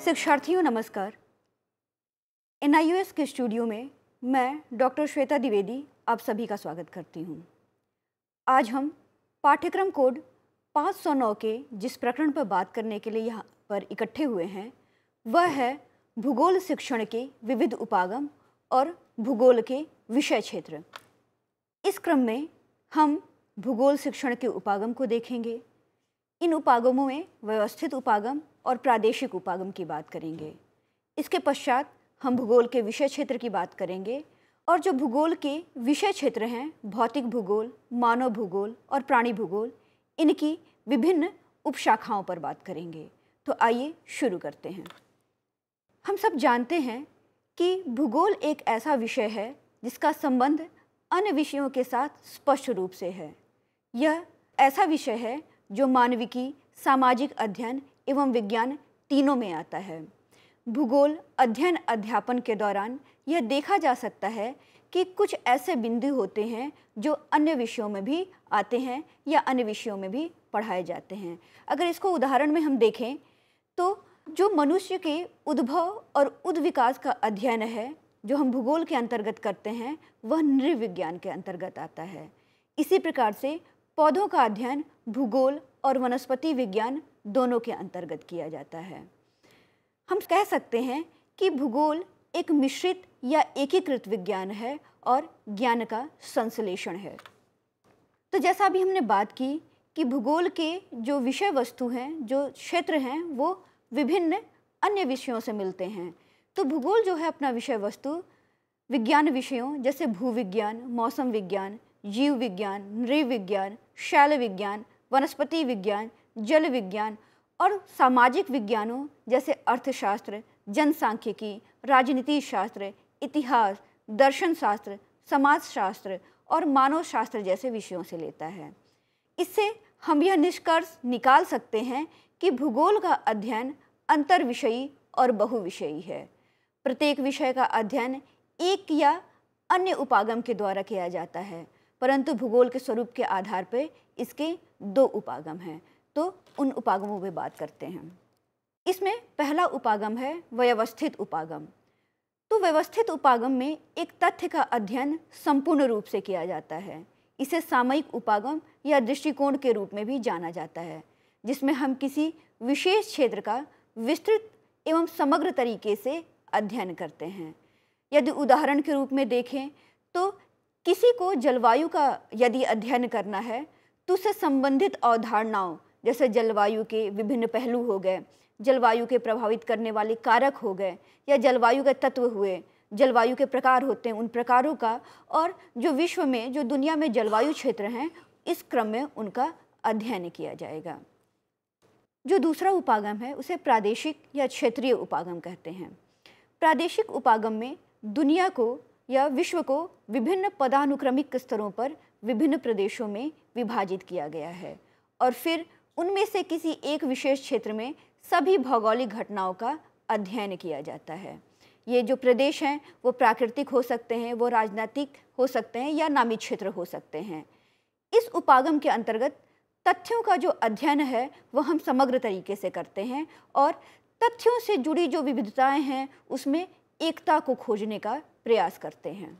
शिक्षार्थियों नमस्कार। NIOS के स्टूडियो में मैं डॉक्टर श्वेता द्विवेदी आप सभी का स्वागत करती हूँ। आज हम पाठ्यक्रम कोड 509 के जिस प्रकरण पर बात करने के लिए यहाँ पर इकट्ठे हुए हैं वह है भूगोल शिक्षण के विविध उपागम और भूगोल के विषय क्षेत्र। इस क्रम में हम भूगोल शिक्षण के उपागम को देखेंगे। इन उपागमों में व्यवस्थित उपागम और प्रादेशिक उपागम की बात करेंगे। इसके पश्चात हम भूगोल के विषय क्षेत्र की बात करेंगे और जो भूगोल के विषय क्षेत्र हैं भौतिक भूगोल, मानव भूगोल और प्राणी भूगोल, इनकी विभिन्न उपशाखाओं पर बात करेंगे। तो आइए शुरू करते हैं। हम सब जानते हैं कि भूगोल एक ऐसा विषय है जिसका संबंध अन्य विषयों के साथ स्पष्ट रूप से है। यह ऐसा विषय है जो मानविकी, सामाजिक अध्ययन एवं विज्ञान तीनों में आता है। भूगोल अध्ययन अध्यापन के दौरान यह देखा जा सकता है कि कुछ ऐसे बिंदु होते हैं जो अन्य विषयों में भी आते हैं या अन्य विषयों में भी पढ़ाए जाते हैं। अगर इसको उदाहरण में हम देखें तो जो मनुष्य के उद्भव और उद्विकास का अध्ययन है जो हम भूगोल के अंतर्गत करते हैं वह नृविज्ञान के अंतर्गत आता है। इसी प्रकार से पौधों का अध्ययन भूगोल और वनस्पति विज्ञान दोनों के अंतर्गत किया जाता है। हम कह सकते हैं कि भूगोल एक मिश्रित या एकीकृत विज्ञान है और ज्ञान का संश्लेषण है। तो जैसा अभी हमने बात की कि भूगोल के जो विषय वस्तु हैं, जो क्षेत्र हैं, वो विभिन्न अन्य विषयों से मिलते हैं। तो भूगोल जो है अपना विषय वस्तु विज्ञान विषयों जैसे भूविज्ञान, मौसम विज्ञान, जीव विज्ञान, नृविज्ञान, शैल विज्ञान, वनस्पति विज्ञान, जल विज्ञान और सामाजिक विज्ञानों जैसे अर्थशास्त्र, जनसांख्यिकी, राजनीति शास्त्र, इतिहास, दर्शन शास्त्र, समाजशास्त्र और मानव शास्त्र जैसे विषयों से लेता है। इससे हम यह निष्कर्ष निकाल सकते हैं कि भूगोल का अध्ययन अंतर्विषयी और बहुविषयी है। प्रत्येक विषय का अध्ययन एक या अन्य उपागम के द्वारा किया जाता है, परंतु भूगोल के स्वरूप के आधार पर इसके दो उपागम हैं। तो उन उपागमों पर बात करते हैं। इसमें पहला उपागम है व्यवस्थित उपागम। तो व्यवस्थित उपागम में एक तथ्य का अध्ययन संपूर्ण रूप से किया जाता है। इसे सामयिक उपागम या दृष्टिकोण के रूप में भी जाना जाता है, जिसमें हम किसी विशेष क्षेत्र का विस्तृत एवं समग्र तरीके से अध्ययन करते हैं। यदि उदाहरण के रूप में देखें तो किसी को जलवायु का यदि अध्ययन करना है तो उससे संबंधित अवधारणाओं जैसे जलवायु के विभिन्न पहलू हो गए, जलवायु के प्रभावित करने वाले कारक हो गए या जलवायु के तत्व हुए, जलवायु के प्रकार होते हैं उन प्रकारों का, और जो विश्व में जो दुनिया में जलवायु क्षेत्र हैं इस क्रम में उनका अध्ययन किया जाएगा। जो दूसरा उपागम है उसे प्रादेशिक या क्षेत्रीय उपागम कहते हैं। प्रादेशिक उपागम में दुनिया को या विश्व को विभिन्न पदानुक्रमिक स्तरों पर विभिन्न प्रदेशों में विभाजित किया गया है और फिर उनमें से किसी एक विशेष क्षेत्र में सभी भौगोलिक घटनाओं का अध्ययन किया जाता है। ये जो प्रदेश हैं वो प्राकृतिक हो सकते हैं, वो राजनीतिक हो सकते हैं या नामी क्षेत्र हो सकते हैं। इस उपागम के अंतर्गत तथ्यों का जो अध्ययन है वह हम समग्र तरीके से करते हैं और तथ्यों से जुड़ी जो विविधताएं हैं उसमें एकता को खोजने का प्रयास करते हैं।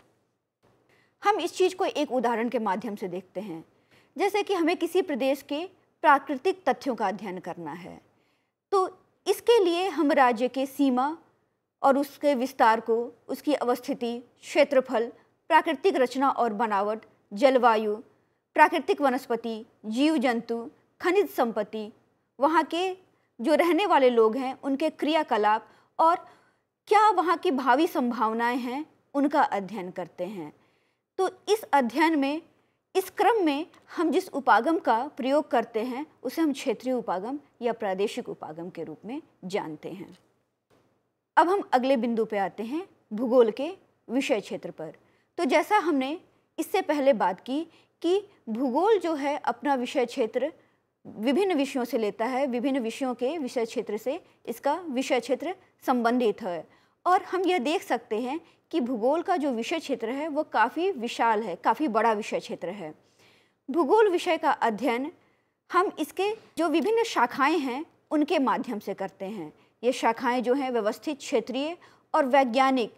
हम इस चीज़ को एक उदाहरण के माध्यम से देखते हैं। जैसे कि हमें किसी प्रदेश के प्राकृतिक तथ्यों का अध्ययन करना है तो इसके लिए हम राज्य के सीमा और उसके विस्तार को, उसकी अवस्थिति, क्षेत्रफल, प्राकृतिक रचना और बनावट, जलवायु, प्राकृतिक वनस्पति, जीव जंतु, खनिज संपत्ति, वहाँ के जो रहने वाले लोग हैं उनके क्रियाकलाप और क्या वहाँ की भावी संभावनाएं हैं उनका अध्ययन करते हैं। तो इस अध्ययन में, इस क्रम में हम जिस उपागम का प्रयोग करते हैं उसे हम क्षेत्रीय उपागम या प्रादेशिक उपागम के रूप में जानते हैं। अब हम अगले बिंदु पे आते हैं भूगोल के विषय क्षेत्र पर। तो जैसा हमने इससे पहले बात की कि भूगोल जो है अपना विषय क्षेत्र विभिन्न विषयों से लेता है, विभिन्न विषयों के विषय क्षेत्र से इसका विषय क्षेत्र संबंधित है और हम यह देख सकते हैं कि भूगोल का जो विषय क्षेत्र है वो काफ़ी विशाल है, काफ़ी बड़ा विषय क्षेत्र है। भूगोल विषय का अध्ययन हम इसके जो विभिन्न शाखाएं हैं उनके माध्यम से करते हैं। ये शाखाएं जो हैं व्यवस्थित, क्षेत्रीय और वैज्ञानिक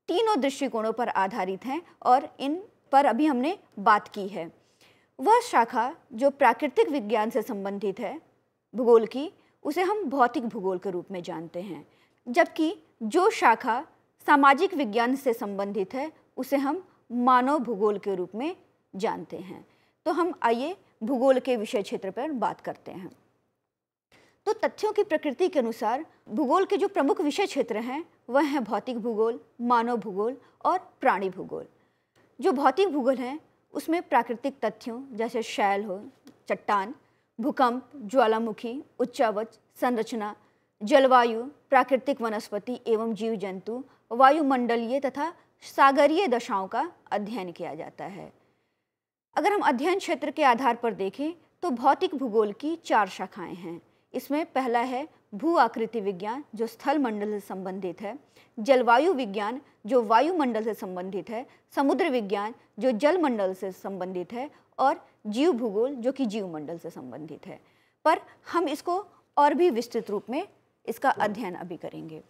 तीनों दृष्टिकोणों पर आधारित हैं और इन पर अभी हमने बात की है। वह शाखा जो प्राकृतिक विज्ञान से संबंधित है भूगोल की, उसे हम भौतिक भूगोल के रूप में जानते हैं, जबकि जो शाखा सामाजिक विज्ञान से संबंधित है उसे हम मानव भूगोल के रूप में जानते हैं। तो हम आइए भूगोल के विषय क्षेत्र पर बात करते हैं। तो तथ्यों की प्रकृति के अनुसार भूगोल के जो प्रमुख विषय क्षेत्र हैं वह हैं भौतिक भूगोल, मानव भूगोल और प्राणी भूगोल। जो भौतिक भूगोल हैं उसमें प्राकृतिक तथ्यों जैसे शैल हो, चट्टान, भूकंप, ज्वालामुखी, उच्चावच, संरचना, जलवायु, प्राकृतिक वनस्पति एवं जीव जंतु, वायुमंडलीय तथा सागरीय दशाओं का अध्ययन किया जाता है। अगर हम अध्ययन क्षेत्र के आधार पर देखें तो भौतिक भूगोल की 4 शाखाएं हैं। इसमें पहला है भू आकृति विज्ञान जो स्थल मंडल से संबंधित है, जलवायु विज्ञान जो वायुमंडल से संबंधित है, समुद्र विज्ञान जो जल मंडल से संबंधित है और जीव भूगोल जो कि जीव मंडल से संबंधित है। पर हम इसको और भी विस्तृत रूप में इसका अध्ययन अभी करेंगे।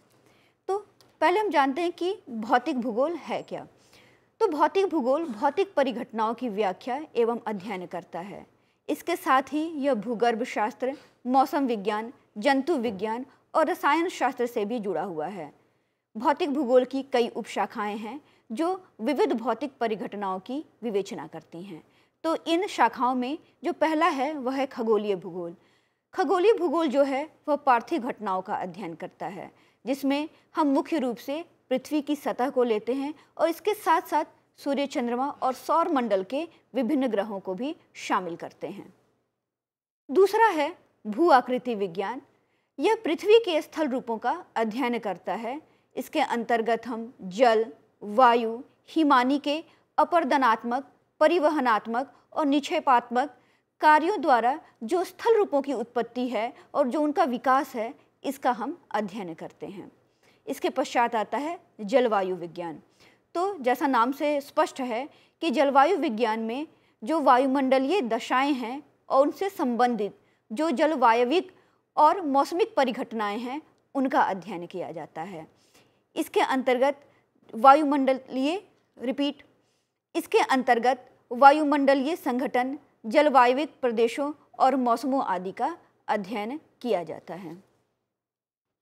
तो पहले हम जानते हैं कि भौतिक भूगोल है क्या। तो भौतिक भूगोल भौतिक परिघटनाओं की व्याख्या एवं अध्ययन करता है। इसके साथ ही यह भूगर्भ शास्त्र, मौसम विज्ञान, जंतु विज्ञान और रसायन शास्त्र से भी जुड़ा हुआ है। भौतिक भूगोल की कई उपशाखाएं हैं जो विविध भौतिक परिघटनाओं की विवेचना करती हैं। तो इन शाखाओं में जो पहला है वह है खगोलीय भूगोल। खगोलीय भूगोल जो है वह पार्थिव घटनाओं का अध्ययन करता है, जिसमें हम मुख्य रूप से पृथ्वी की सतह को लेते हैं और इसके साथ साथ सूर्य, चंद्रमा और सौर मंडल के विभिन्न ग्रहों को भी शामिल करते हैं। दूसरा है भू आकृति विज्ञान। यह पृथ्वी के स्थल रूपों का अध्ययन करता है। इसके अंतर्गत हम जल, वायु, हिमानी के अपरदनात्मक, परिवहनात्मक और निक्षेपात्मक कार्यों द्वारा जो स्थल रूपों की उत्पत्ति है और जो उनका विकास है, इसका हम अध्ययन करते हैं। इसके पश्चात आता है जलवायु विज्ञान। तो जैसा नाम से स्पष्ट है कि जलवायु विज्ञान में जो वायुमंडलीय दशाएं हैं और उनसे संबंधित जो जलवायविक और मौसमिक परिघटनाएं हैं उनका अध्ययन किया जाता है। इसके अंतर्गत वायुमंडलीय संगठन, जलवायविक प्रदेशों और मौसमों आदि का अध्ययन किया जाता है।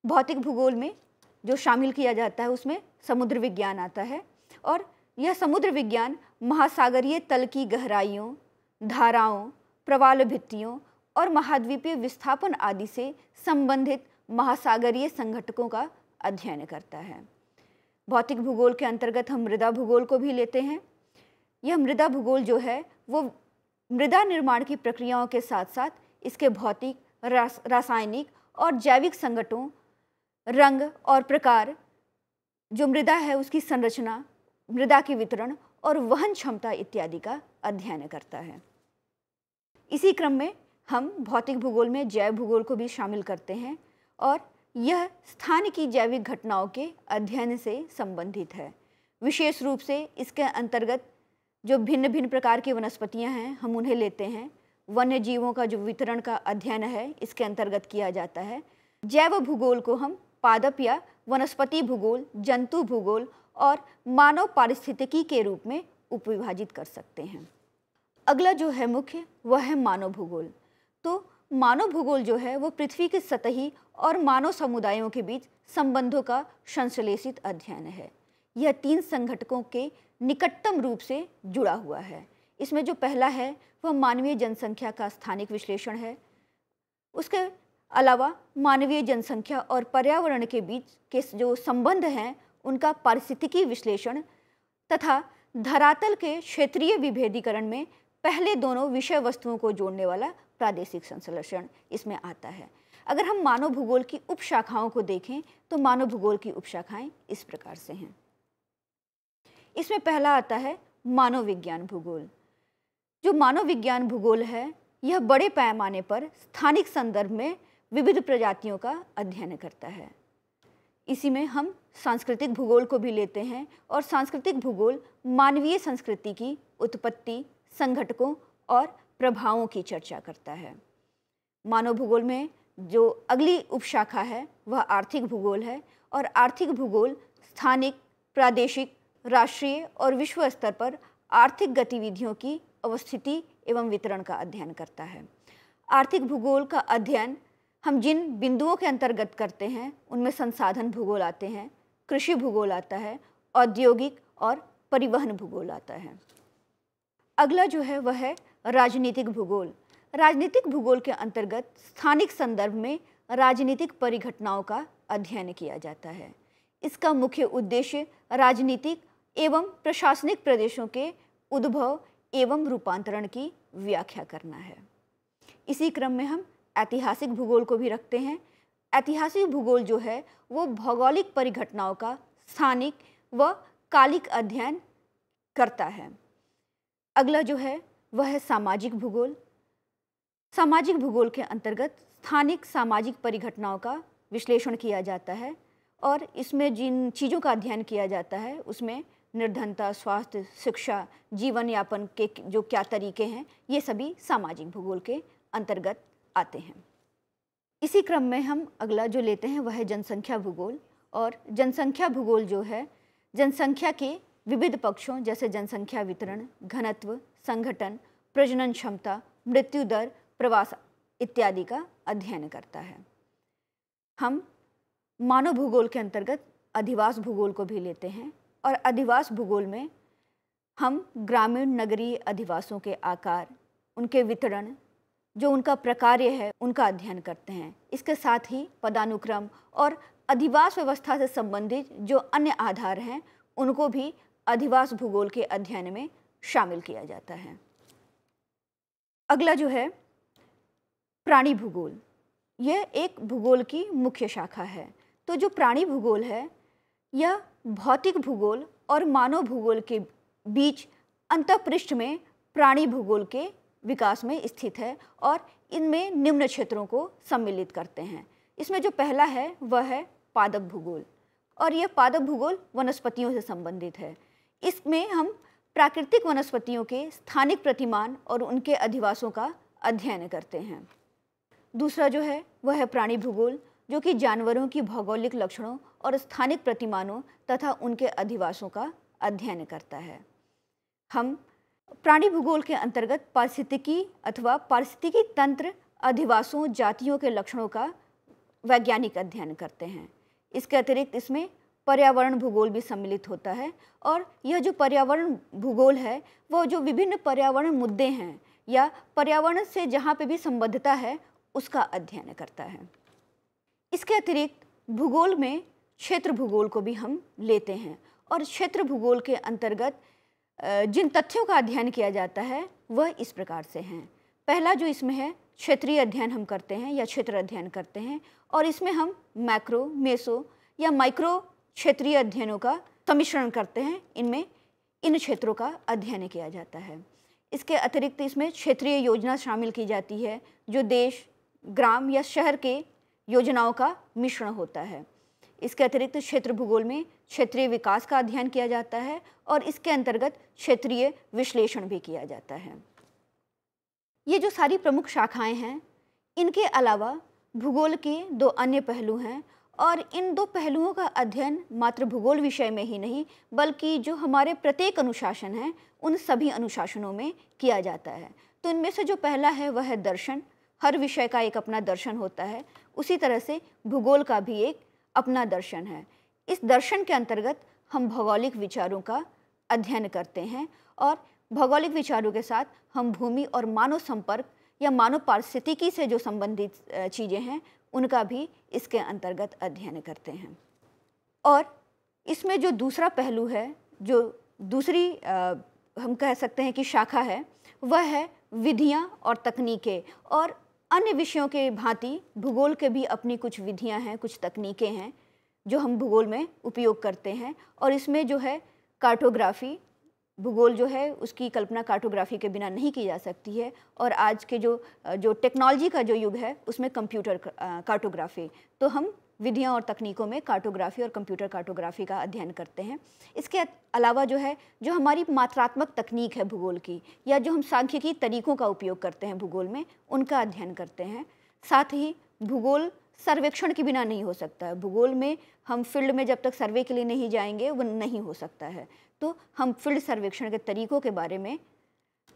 भौतिक भूगोल में जो शामिल किया जाता है उसमें समुद्र विज्ञान आता है और यह समुद्र विज्ञान महासागरीय तल की गहराइयों, धाराओं, प्रवाल भित्तियों और महाद्वीपीय विस्थापन आदि से संबंधित महासागरीय संघटकों का अध्ययन करता है। भौतिक भूगोल के अंतर्गत हम मृदा भूगोल को भी लेते हैं। यह मृदा भूगोल जो है वो मृदा निर्माण की प्रक्रियाओं के साथ साथ इसके भौतिक, रासायनिक और जैविक संगठनों, रंग और प्रकार, जो मृदा है उसकी संरचना, मृदा के वितरण और वहन क्षमता इत्यादि का अध्ययन करता है। इसी क्रम में हम भौतिक भूगोल में जैव भूगोल को भी शामिल करते हैं और यह स्थान की जैविक घटनाओं के अध्ययन से संबंधित है। विशेष रूप से इसके अंतर्गत जो भिन्न भिन्न प्रकार की वनस्पतियां हैं हम उन्हें लेते हैं। वन्य जीवों का जो वितरण का अध्ययन है इसके अंतर्गत किया जाता है। जैव भूगोल को हम पादप या वनस्पति भूगोल, जंतु भूगोल और मानव पारिस्थितिकी के रूप में उपविभाजित कर सकते हैं। अगला जो है मुख्य वह है मानव भूगोल। तो मानव भूगोल जो है वो पृथ्वी के सतही और मानव समुदायों के बीच संबंधों का संश्लेषित अध्ययन है। यह 3 संघटकों के निकटतम रूप से जुड़ा हुआ है। इसमें जो पहला है वह मानवीय जनसंख्या का स्थानिक विश्लेषण है। उसके अलावा मानवीय जनसंख्या और पर्यावरण के बीच के जो संबंध हैं उनका पारिस्थितिकी विश्लेषण तथा धरातल के क्षेत्रीय विभेदीकरण में पहले दोनों विषय वस्तुओं को जोड़ने वाला प्रादेशिक संश्लेषण इसमें आता है। अगर हम मानव भूगोल की उपशाखाओं को देखें तो मानव भूगोल की उपशाखाएं इस प्रकार से हैं। इसमें पहला आता है मानव विज्ञान भूगोल। जो मानव विज्ञान भूगोल है यह बड़े पैमाने पर स्थानिक संदर्भ में विविध प्रजातियों का अध्ययन करता है। इसी में हम सांस्कृतिक भूगोल को भी लेते हैं और सांस्कृतिक भूगोल मानवीय संस्कृति की उत्पत्ति, संघटकों और प्रभावों की चर्चा करता है। मानव भूगोल में जो अगली उपशाखा है वह आर्थिक भूगोल है और आर्थिक भूगोल स्थानिक, प्रादेशिक, राष्ट्रीय और विश्व स्तर पर आर्थिक गतिविधियों की अवस्थिति एवं वितरण का अध्ययन करता है। आर्थिक भूगोल का अध्ययन हम जिन बिंदुओं के अंतर्गत करते हैं उनमें संसाधन भूगोल आते हैं, कृषि भूगोल आता है, औद्योगिक और परिवहन भूगोल आता है। अगला जो है वह है राजनीतिक भूगोल। राजनीतिक भूगोल के अंतर्गत स्थानिक संदर्भ में राजनीतिक परिघटनाओं का अध्ययन किया जाता है। इसका मुख्य उद्देश्य राजनीतिक एवं प्रशासनिक प्रदेशों के उद्भव एवं रूपांतरण की व्याख्या करना है। इसी क्रम में हम ऐतिहासिक भूगोल को भी रखते हैं। ऐतिहासिक भूगोल जो है वो भौगोलिक परिघटनाओं का स्थानिक व कालिक अध्ययन करता है। अगला जो है वह है सामाजिक भूगोल। सामाजिक भूगोल के अंतर्गत स्थानिक सामाजिक परिघटनाओं का विश्लेषण किया जाता है और इसमें जिन चीज़ों का अध्ययन किया जाता है उसमें निर्धनता, स्वास्थ्य, शिक्षा, जीवन यापन के जो क्या तरीके हैं, ये सभी सामाजिक भूगोल के अंतर्गत आते हैं। इसी क्रम में हम अगला जो लेते हैं वह है जनसंख्या भूगोल। और जनसंख्या भूगोल जो है जनसंख्या के विविध पक्षों जैसे जनसंख्या वितरण, घनत्व, संगठन, प्रजनन क्षमता, मृत्यु दर, प्रवास इत्यादि का अध्ययन करता है। हम मानव भूगोल के अंतर्गत अधिवास भूगोल को भी लेते हैं और अधिवास भूगोल में हम ग्रामीण नगरीय अधिवासों के आकार, उनके वितरण, जो उनका प्रकार्य है, उनका अध्ययन करते हैं। इसके साथ ही पदानुक्रम और अधिवास व्यवस्था से संबंधित जो अन्य आधार हैं उनको भी अधिवास भूगोल के अध्ययन में शामिल किया जाता है। अगला जो है प्राणी भूगोल। यह एक भूगोल की मुख्य शाखा है। तो जो प्राणी भूगोल है यह भौतिक भूगोल और मानव भूगोल के बीच अंतःपृष्ठ में प्राणी भूगोल के विकास में स्थित है और इनमें निम्न क्षेत्रों को सम्मिलित करते हैं। इसमें जो पहला है वह है पादप भूगोल और यह पादप भूगोल वनस्पतियों से संबंधित है। इसमें हम प्राकृतिक वनस्पतियों के स्थानिक प्रतिमान और उनके अधिवासों का अध्ययन करते हैं। दूसरा जो है वह है प्राणी भूगोल, जो कि जानवरों की भौगोलिक लक्षणों और स्थानिक प्रतिमानों तथा उनके अधिवासों का अध्ययन करता है। हम प्राणी भूगोल के अंतर्गत पारिस्थितिकी अथवा पारिस्थितिकी तंत्र, अधिवासों, जातियों के लक्षणों का वैज्ञानिक अध्ययन करते हैं। इसके अतिरिक्त इसमें पर्यावरण भूगोल भी सम्मिलित होता है और यह जो पर्यावरण भूगोल है वह जो विभिन्न पर्यावरण मुद्दे हैं या पर्यावरण से जहाँ पे भी संबद्धता है उसका अध्ययन करता है। इसके अतिरिक्त भूगोल में क्षेत्र भूगोल को भी हम लेते हैं और क्षेत्र भूगोल के अंतर्गत जिन तथ्यों का अध्ययन किया जाता है वह इस प्रकार से हैं। पहला जो इसमें है क्षेत्रीय अध्ययन हम करते हैं या क्षेत्र अध्ययन करते हैं और इसमें हम मैक्रो, मेसो या माइक्रो क्षेत्रीय अध्ययनों का सम्मिश्रण करते हैं। इनमें इन क्षेत्रों का अध्ययन किया जाता है। इसके अतिरिक्त इसमें क्षेत्रीय योजना शामिल की जाती है जो देश, ग्राम या शहर के योजनाओं का मिश्रण होता है। इसके अतिरिक्त क्षेत्र भूगोल में क्षेत्रीय विकास का अध्ययन किया जाता है और इसके अंतर्गत क्षेत्रीय विश्लेषण भी किया जाता है। ये जो सारी प्रमुख शाखाएं हैं, इनके अलावा भूगोल के दो अन्य पहलू हैं और इन दो पहलुओं का अध्ययन मात्र भूगोल विषय में ही नहीं बल्कि जो हमारे प्रत्येक अनुशासन हैं उन सभी अनुशासनों में किया जाता है। तो इनमें से जो पहला है वह है दर्शन। हर विषय का एक अपना दर्शन होता है, उसी तरह से भूगोल का भी एक अपना दर्शन है। इस दर्शन के अंतर्गत हम भौगोलिक विचारों का अध्ययन करते हैं और भौगोलिक विचारों के साथ हम भूमि और मानव संपर्क या मानव पारिस्थितिकी से जो संबंधित चीज़ें हैं उनका भी इसके अंतर्गत अध्ययन करते हैं। और इसमें जो दूसरा पहलू है, जो दूसरी हम कह सकते हैं कि शाखा है, वह है विधियाँ और तकनीकें। और अन्य विषयों के भांति भूगोल के भी अपनी कुछ विधियाँ हैं, कुछ तकनीकें हैं जो हम भूगोल में उपयोग करते हैं। और इसमें जो है कार्टोग्राफी, भूगोल जो है उसकी कल्पना कार्टोग्राफी के बिना नहीं की जा सकती है। और आज के जो टेक्नोलॉजी का जो युग है उसमें कंप्यूटर कार्टोग्राफी, तो हम विधियाँ और तकनीकों में कार्टोग्राफी और कंप्यूटर कार्टोग्राफी का अध्ययन करते हैं। इसके अलावा जो है जो हमारी मात्रात्मक तकनीक है भूगोल की या जो हम सांख्यिकी तरीकों का उपयोग करते हैं भूगोल में, उनका अध्ययन करते हैं। साथ ही भूगोल सर्वेक्षण के बिना नहीं हो सकता है। भूगोल में हम फील्ड में जब तक सर्वे के लिए नहीं जाएंगे वो नहीं हो सकता है। तो हम फील्ड सर्वेक्षण के तरीकों के बारे में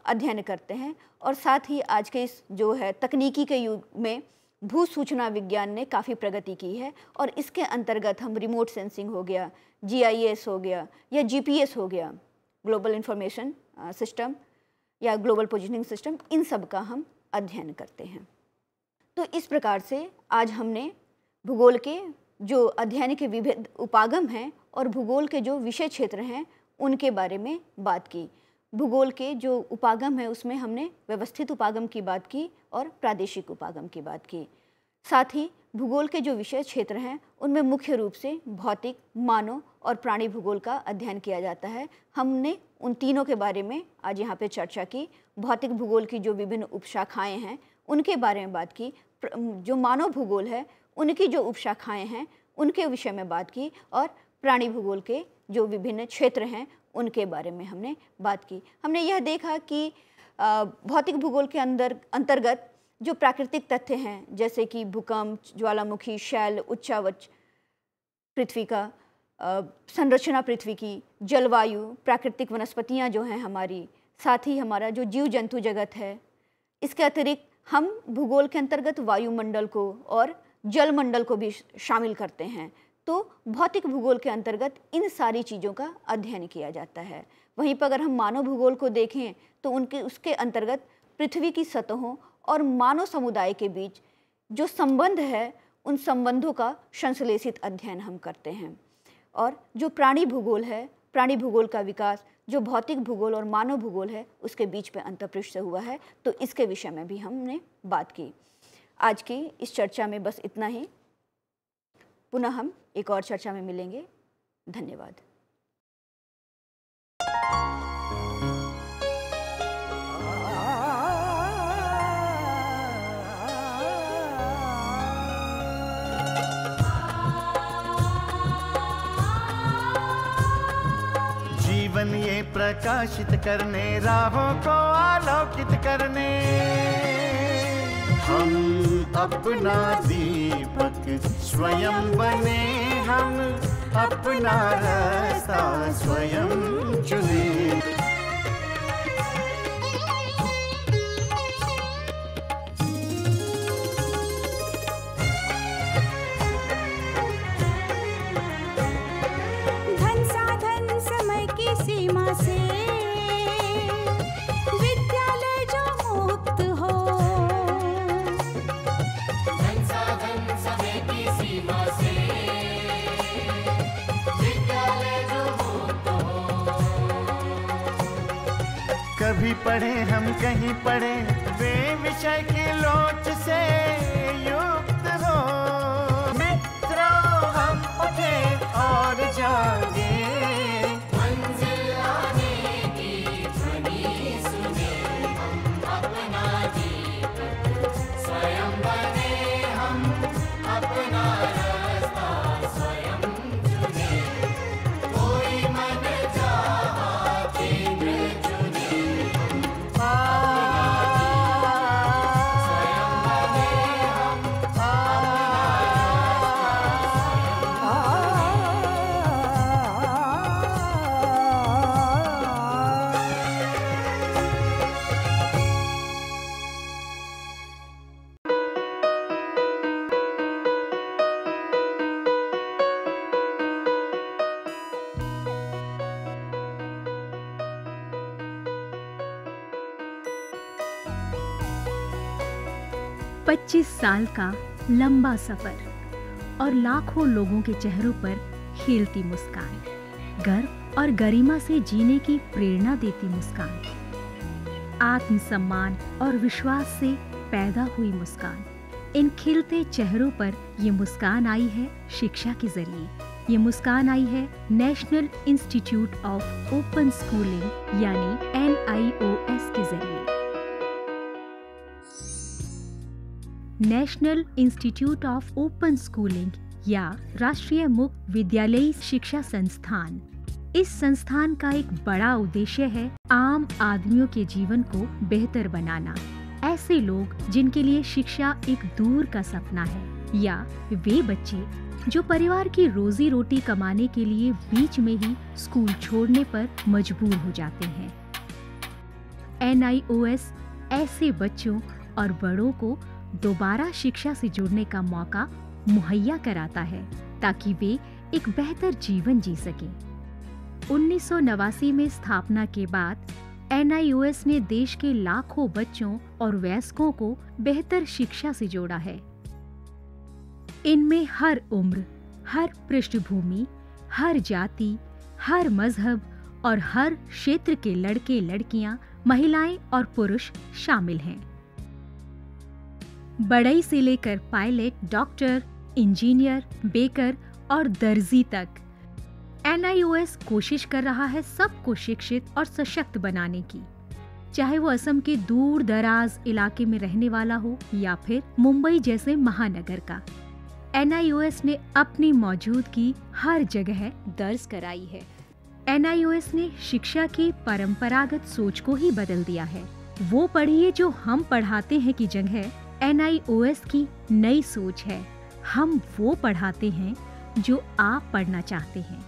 अध्ययन करते हैं और साथ ही आज के इस जो है तकनीकी के युग में भू सूचना विज्ञान ने काफ़ी प्रगति की है और इसके अंतर्गत हम रिमोट सेंसिंग हो गया, GIS हो गया या GPS हो गया, ग्लोबल इंफॉर्मेशन सिस्टम या ग्लोबल पोजीशनिंग सिस्टम, इन सब का हम अध्ययन करते हैं। तो इस प्रकार से आज हमने भूगोल के जो अध्ययन के विविध उपागम हैं और भूगोल के जो विषय क्षेत्र हैं उनके बारे में बात की। भूगोल के जो उपागम है उसमें हमने व्यवस्थित उपागम की बात की और प्रादेशिक उपागम की बात की। साथ ही भूगोल के जो विषय क्षेत्र हैं उनमें मुख्य रूप से भौतिक, मानव और प्राणी भूगोल का अध्ययन किया जाता है। हमने उन तीनों के बारे में आज यहाँ पे चर्चा की। भौतिक भूगोल की जो विभिन्न उपशाखाएं हैं उनके बारे में बात की, जो मानव भूगोल है उनकी जो उपशाखाएं हैं उनके विषय में बात की और प्राणी भूगोल के जो विभिन्न क्षेत्र हैं उनके बारे में हमने बात की। हमने यह देखा कि भौतिक भूगोल के अंतर्गत जो प्राकृतिक तथ्य हैं जैसे कि भूकंप, ज्वालामुखी, शैल, उच्चावच पृथ्वी का, संरचना पृथ्वी की, जलवायु, प्राकृतिक वनस्पतियाँ जो हैं हमारी, साथ ही हमारा जो जीव जंतु जगत है। इसके अतिरिक्त हम भूगोल के अंतर्गत वायुमंडल को और जलमंडल को भी शामिल करते हैं। तो भौतिक भूगोल के अंतर्गत इन सारी चीज़ों का अध्ययन किया जाता है। वहीं पर अगर हम मानव भूगोल को देखें तो उसके अंतर्गत पृथ्वी की सतहों और मानव समुदाय के बीच जो संबंध है उन संबंधों का संश्लेषित अध्ययन हम करते हैं। और जो प्राणी भूगोल है, प्राणी भूगोल का विकास जो भौतिक भूगोल और मानव भूगोल है उसके बीच में अंतःपृष्ठ से हुआ है, तो इसके विषय में भी हमने बात की। आज की इस चर्चा में बस इतना ही। पुनः हम एक और चर्चा में मिलेंगे। धन्यवाद। जीवन ये प्रकाशित करने, राहों को आलोकित करने, हम अपना दीपक स्वयं बने, हम अपना रास्ता स्वयं चुने। धन साधन समय की सीमा से विद्यालय जो मुक्त हो, धन साधन समय की सीमा से विद्यालय जो मुक्त हो। कभी पढ़े हम कहीं पढ़े, वे विषय की लोच से युक्त हो। मित्रों हम उठे और जागे, मंजिल आने की ध्वनि सुने, हम अपना दीपक स्वयं बने, हम अपना रास्ता स्वयं चुने। कोई मन चाहा केंद्र चुने, पच्चीस साल का लंबा सफर और लाखों लोगों के चेहरों पर खिलती मुस्कान, गर्व और गरिमा से जीने की प्रेरणा देती मुस्कान, आत्मसम्मान और विश्वास से पैदा हुई मुस्कान। इन खिलते चेहरों पर ये मुस्कान आई है शिक्षा के जरिए। ये मुस्कान आई है national institute of open schooling यानी NIOS के जरिए। National institute of open schooling या राष्ट्रीय मुक्त विद्यालयी शिक्षा संस्थान, इस संस्थान का एक बड़ा उद्देश्य है आम आदमियों के जीवन को बेहतर बनाना, ऐसे लोग जिनके लिए शिक्षा एक दूर का सपना है, या वे बच्चे जो परिवार की रोजी रोटी कमाने के लिए बीच में ही स्कूल छोड़ने पर मजबूर हो जाते हैं। NIOS ऐसे बच्चों और बड़ों को दोबारा शिक्षा से जुड़ने का मौका मुहैया कराता है ताकि वे एक बेहतर जीवन जी सकें। 1989 में स्थापना के बाद NIOS ने देश के लाखों बच्चों और वयस्कों को बेहतर शिक्षा से जोड़ा है। इनमें हर उम्र, हर पृष्ठभूमि, हर जाति, हर मजहब और हर क्षेत्र के लड़के लड़कियां, महिलाएं और पुरुष शामिल हैं। बढ़ई से लेकर पायलट, डॉक्टर, इंजीनियर, बेकर और दर्जी तक NIOS कोशिश कर रहा है सबको शिक्षित और सशक्त बनाने की, चाहे वो असम के दूर दराज इलाके में रहने वाला हो या फिर मुंबई जैसे महानगर का। NIOS ने अपनी मौजूदगी हर जगह दर्ज कराई है। NIOS ने शिक्षा की परंपरागत सोच को ही बदल दिया है। वो पढ़िए जो हम पढ़ाते हैं की जगह NIOS की नई सोच है, हम वो पढ़ाते हैं जो आप पढ़ना चाहते हैं।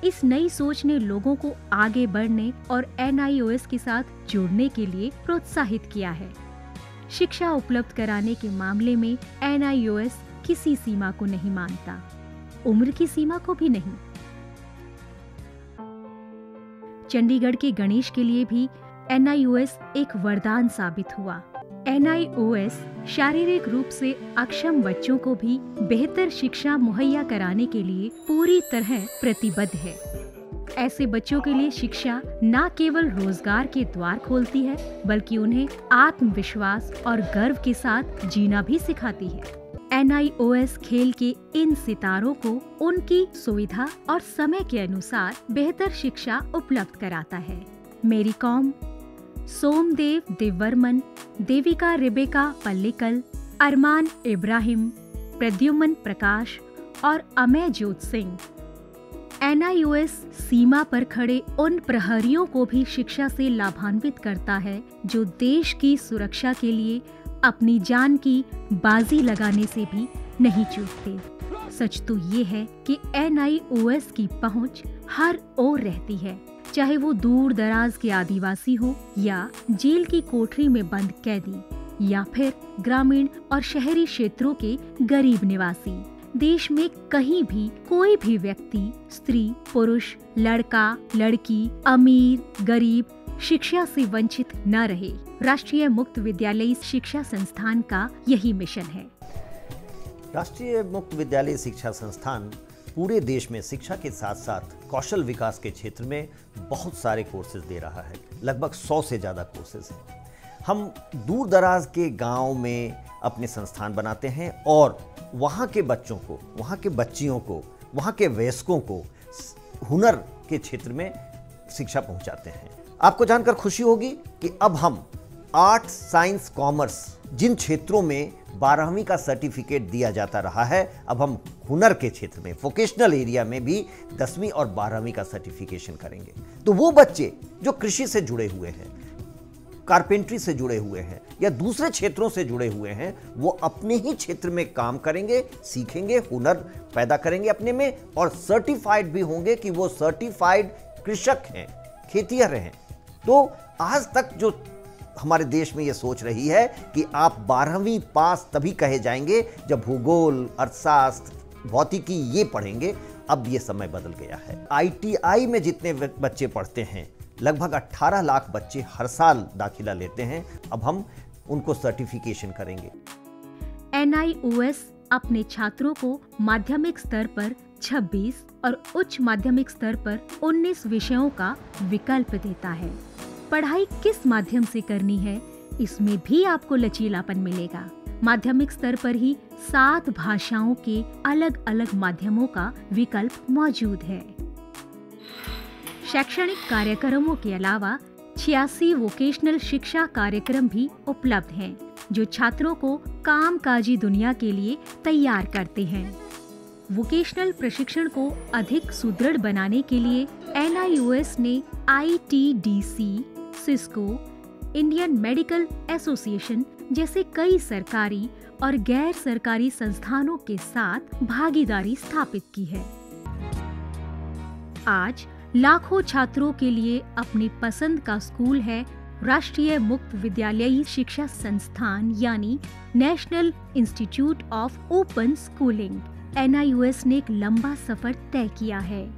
इस नई सोच ने लोगों को आगे बढ़ने और NIOS के साथ जुड़ने के लिए प्रोत्साहित किया है। शिक्षा उपलब्ध कराने के मामले में NIOS किसी सीमा को नहीं मानता, उम्र की सीमा को भी नहीं। चंडीगढ़ के गणेश के लिए भी NIOS एक वरदान साबित हुआ। NIOS शारीरिक रूप से अक्षम बच्चों को भी बेहतर शिक्षा मुहैया कराने के लिए पूरी तरह प्रतिबद्ध है। ऐसे बच्चों के लिए शिक्षा न केवल रोजगार के द्वार खोलती है, बल्कि उन्हें आत्मविश्वास और गर्व के साथ जीना भी सिखाती है। NIOS खेल के इन सितारों को उनकी सुविधा और समय के अनुसार बेहतर शिक्षा उपलब्ध कराता है। मेरी कॉम, सोमदेव देववर्मन, देविका रेबेका पल्लिकल, अरमान इब्राहिम, प्रद्युमन प्रकाश और अमय जोत सिंह। NIOS सीमा पर खड़े उन प्रहरियों को भी शिक्षा से लाभान्वित करता है जो देश की सुरक्षा के लिए अपनी जान की बाजी लगाने से भी नहीं चूकते। सच तो ये है कि NIOS की पहुंच हर ओर रहती है, चाहे वो दूर दराज के आदिवासी हो या जेल की कोठरी में बंद कैदी या फिर ग्रामीण और शहरी क्षेत्रों के गरीब निवासी। देश में कहीं भी कोई भी व्यक्ति, स्त्री, पुरुष, लड़का, लड़की, अमीर, गरीब शिक्षा से वंचित न रहे। राष्ट्रीय मुक्त विद्यालयी शिक्षा संस्थान का यही मिशन है। राष्ट्रीय मुक्त विद्यालयी शिक्षा संस्थान पूरे देश में शिक्षा के साथ साथ कौशल विकास के क्षेत्र में बहुत सारे कोर्सेज दे रहा है। लगभग 100 से ज़्यादा कोर्सेज हैं। हम दूर दराज के गांव में अपने संस्थान बनाते हैं और वहाँ के बच्चों को, वहाँ के बच्चियों को, वहाँ के वयस्कों को हुनर के क्षेत्र में शिक्षा पहुँचाते हैं। आपको जानकर खुशी होगी कि अब हम आर्ट, साइंस, कॉमर्स जिन क्षेत्रों में 12वीं का सर्टिफिकेट दिया जाता रहा है, अब हम हुनर के क्षेत्र में, वोकेशनल एरिया में भी 10वीं और 12वीं का सर्टिफिकेशन करेंगे। तो वो बच्चे जो कृषि से जुड़े हुए हैं, कारपेंट्री से जुड़े हुए हैं या दूसरे क्षेत्रों से जुड़े हुए हैं, वो अपने ही क्षेत्र में काम करेंगे, सीखेंगे, हुनर पैदा करेंगे अपने में और सर्टिफाइड भी होंगे कि वो सर्टिफाइड कृषक हैं, खेतिहर हैं। तो आज तक जो हमारे देश में ये सोच रही है कि आप 12वीं पास तभी कहे जाएंगे जब भूगोल, अर्थशास्त्र, भौतिकी ये पढ़ेंगे, अब ये समय बदल गया है। ITI में जितने बच्चे पढ़ते हैं, लगभग 18 लाख बच्चे हर साल दाखिला लेते हैं। अब हम उनको सर्टिफिकेशन करेंगे। NIOS अपने छात्रों को माध्यमिक स्तर पर 26 और उच्च माध्यमिक स्तर पर 19 विषयों का विकल्प देता है। पढ़ाई किस माध्यम से करनी है, इसमें भी आपको लचीलापन मिलेगा। माध्यमिक स्तर पर ही 7 भाषाओं के अलग अलग माध्यमों का विकल्प मौजूद है। शैक्षणिक कार्यक्रमों के अलावा 86 वोकेशनल शिक्षा कार्यक्रम भी उपलब्ध हैं, जो छात्रों को कामकाजी दुनिया के लिए तैयार करते हैं। वोकेशनल प्रशिक्षण को अधिक सुदृढ़ बनाने के लिए NIOS ने ITDC, Cisco, Indian medical association जैसे कई सरकारी और गैर सरकारी संस्थानों के साथ भागीदारी स्थापित की है। आज लाखों छात्रों के लिए अपनी पसंद का स्कूल है राष्ट्रीय मुक्त विद्यालयी शिक्षा संस्थान यानी national institute of open schooling. NIOS ने एक लंबा सफर तय किया है,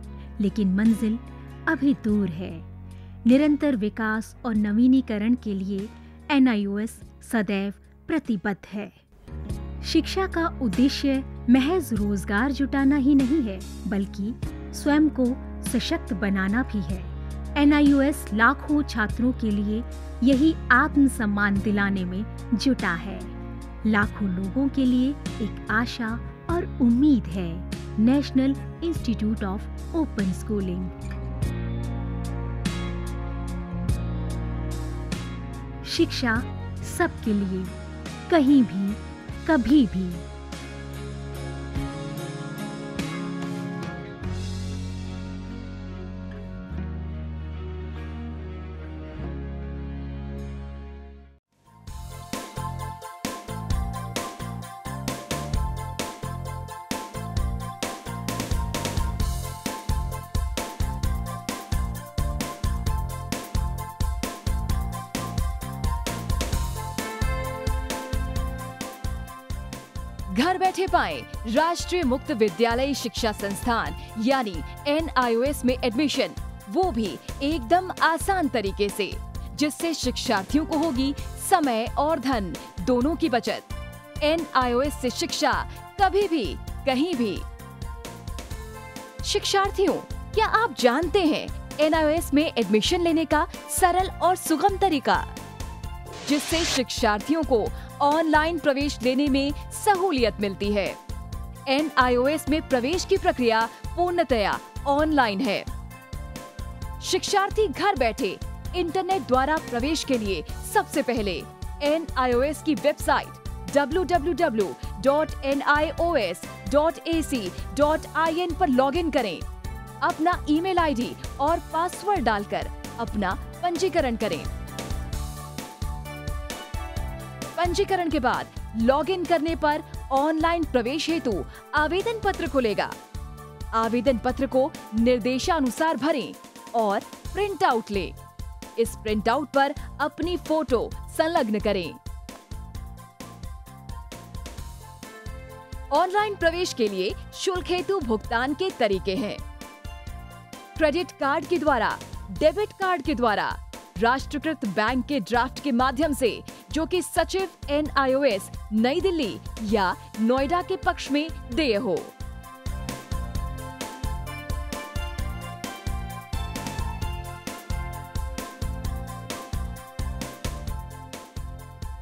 लेकिन मंजिल अभी दूर है। निरंतर विकास और नवीनीकरण के लिए NIOS सदैव प्रतिबद्ध है। शिक्षा का उद्देश्य महज रोजगार जुटाना ही नहीं है, बल्कि स्वयं को सशक्त बनाना भी है। NIOS लाखों छात्रों के लिए यही आत्मसम्मान दिलाने में जुटा है। लाखों लोगों के लिए एक आशा और उम्मीद है। National institute of open schooling. शिक्षा सबके लिए, कहीं भी, कभी भी। घर बैठे पाएं राष्ट्रीय मुक्त विद्यालयी शिक्षा संस्थान यानी NIOS में एडमिशन, वो भी एकदम आसान तरीके से, जिससे शिक्षार्थियों को होगी समय और धन दोनों की बचत। NIOS से शिक्षा कभी भी, कहीं भी। शिक्षार्थियों, क्या आप जानते हैं NIOS में एडमिशन लेने का सरल और सुगम तरीका, जिससे शिक्षार्थियों को ऑनलाइन प्रवेश लेने में सहूलियत मिलती है। NIOS में प्रवेश की प्रक्रिया पूर्णतया ऑनलाइन है। शिक्षार्थी घर बैठे इंटरनेट द्वारा प्रवेश के लिए सबसे पहले NIOS की वेबसाइट www.nios.ac.in पर लॉगिन करें। अपना ईमेल आईडी और पासवर्ड डालकर अपना पंजीकरण करें। पंजीकरण के बाद लॉगिन करने पर ऑनलाइन प्रवेश हेतु आवेदन पत्र खुलेगा। आवेदन पत्र को निर्देशानुसार भरें और प्रिंट आउट लें। इस प्रिंट आउट पर अपनी फोटो संलग्न करें। ऑनलाइन प्रवेश के लिए शुल्क हेतु भुगतान के तरीके हैं। क्रेडिट कार्ड के द्वारा, डेबिट कार्ड के द्वारा, राष्ट्रीयकृत बैंक के ड्राफ्ट के माध्यम से, जो कि सचिव NIOS नई दिल्ली या नोएडा के पक्ष में देय हो।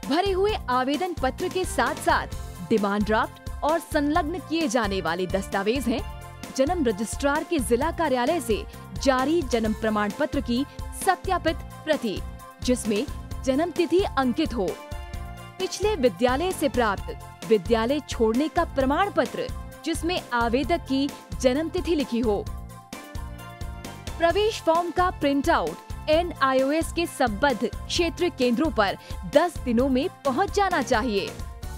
भरे हुए आवेदन पत्र के साथ साथ डिमांड ड्राफ्ट और संलग्न किए जाने वाले दस्तावेज हैं जन्म रजिस्ट्रार के जिला कार्यालय से जारी जन्म प्रमाण पत्र की सत्यापित प्रति, जिसमें जन्म तिथि अंकित हो, पिछले विद्यालय से प्राप्त विद्यालय छोड़ने का प्रमाण पत्र जिसमें आवेदक की जन्म तिथि लिखी हो। प्रवेश फॉर्म का प्रिंट आउट NIOS के संबद्ध क्षेत्रीय केंद्रों पर 10 दिनों में पहुंच जाना चाहिए,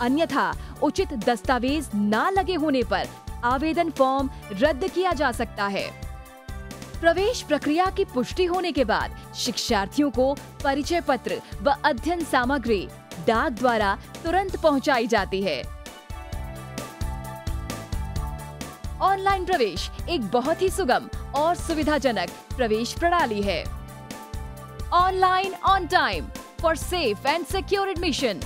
अन्यथा उचित दस्तावेज न लगे होने पर आवेदन फॉर्म रद्द किया जा सकता है। प्रवेश प्रक्रिया की पुष्टि होने के बाद शिक्षार्थियों को परिचय पत्र व अध्ययन सामग्री डाक द्वारा तुरंत पहुंचाई जाती है। ऑनलाइन प्रवेश एक बहुत ही सुगम और सुविधाजनक प्रवेश प्रणाली है। Online on time for safe and secure admission.